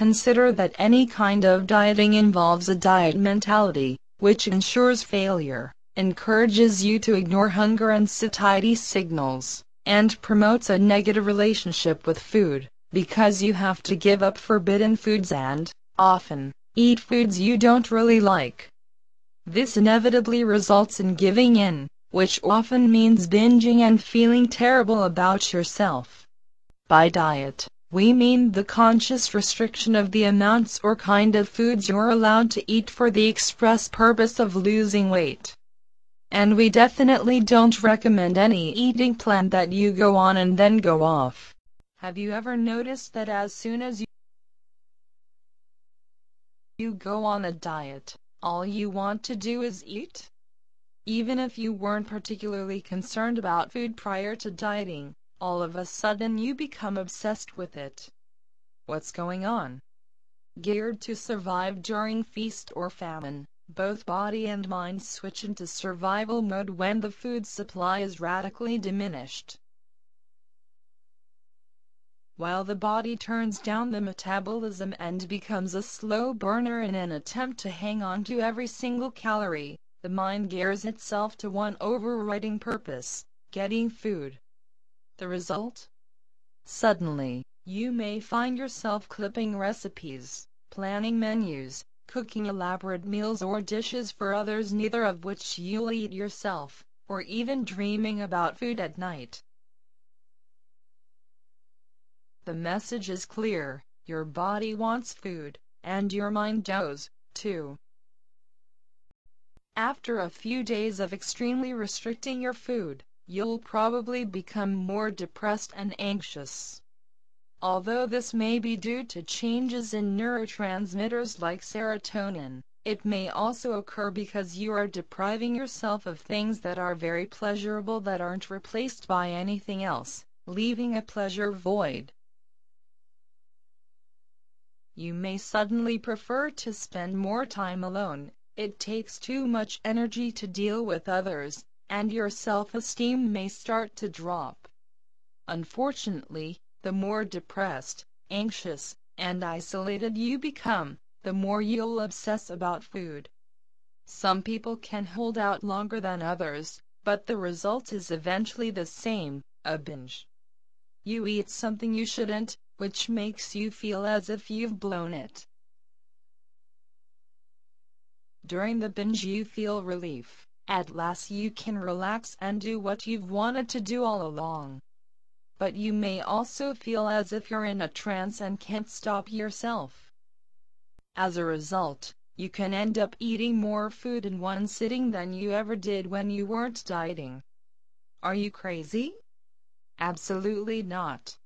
Consider that any kind of dieting involves a diet mentality, which ensures failure, encourages you to ignore hunger and satiety signals, and promotes a negative relationship with food, because you have to give up forbidden foods and, often, eat foods you don't really like. This inevitably results in giving in, which often means binging and feeling terrible about yourself. By diet, we mean the conscious restriction of the amounts or kind of foods you're allowed to eat for the express purpose of losing weight. And we definitely don't recommend any eating plan that you go on and then go off. Have you ever noticed that as soon as you go on a diet, all you want to do is eat? Even if you weren't particularly concerned about food prior to dieting, all of a sudden you become obsessed with it. What's going on? Geared to survive during feast or famine, both body and mind switch into survival mode when the food supply is radically diminished. While the body turns down the metabolism and becomes a slow burner in an attempt to hang on to every single calorie, the mind gears itself to one overriding purpose: getting food. The result? Suddenly, you may find yourself clipping recipes, planning menus, cooking elaborate meals or dishes for others, neither of which you'll eat yourself, or even dreaming about food at night. The message is clear: your body wants food, and your mind does, too. After a few days of extremely restricting your food, you'll probably become more depressed and anxious. Although this may be due to changes in neurotransmitters like serotonin, it may also occur because you are depriving yourself of things that are very pleasurable that aren't replaced by anything else, leaving a pleasure void. You may suddenly prefer to spend more time alone. It takes too much energy to deal with others, and your self-esteem may start to drop. Unfortunately, the more depressed, anxious, and isolated you become, the more you'll obsess about food. Some people can hold out longer than others, but the result is eventually the same: a binge. You eat something you shouldn't, which makes you feel as if you've blown it. During the binge you feel relief. At last you can relax and do what you've wanted to do all along. But you may also feel as if you're in a trance and can't stop yourself. As a result, you can end up eating more food in one sitting than you ever did when you weren't dieting. Are you crazy? Absolutely not.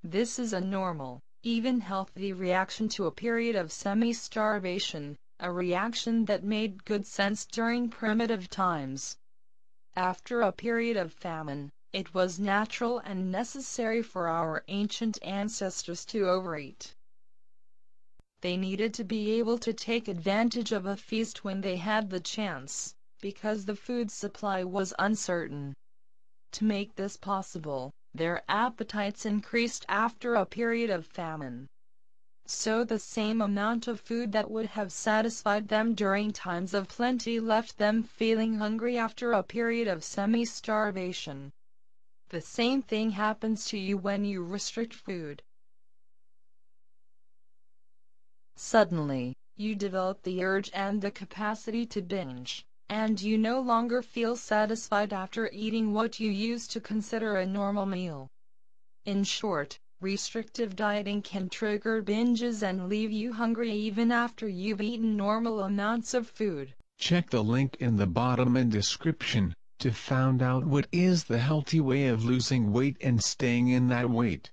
This is a normal, even healthy reaction to a period of semi-starvation, a reaction that made good sense during primitive times. After a period of famine, it was natural and necessary for our ancient ancestors to overeat. They needed to be able to take advantage of a feast when they had the chance, because the food supply was uncertain. To make this possible, their appetites increased after a period of famine. So the same amount of food that would have satisfied them during times of plenty left them feeling hungry after a period of semi-starvation. The same thing happens to you when you restrict food. Suddenly, you develop the urge and the capacity to binge, and you no longer feel satisfied after eating what you used to consider a normal meal. In short, restrictive dieting can trigger binges and leave you hungry even after you've eaten normal amounts of food. Check the link in the bottom and description to find out what is the healthy way of losing weight and staying in that weight.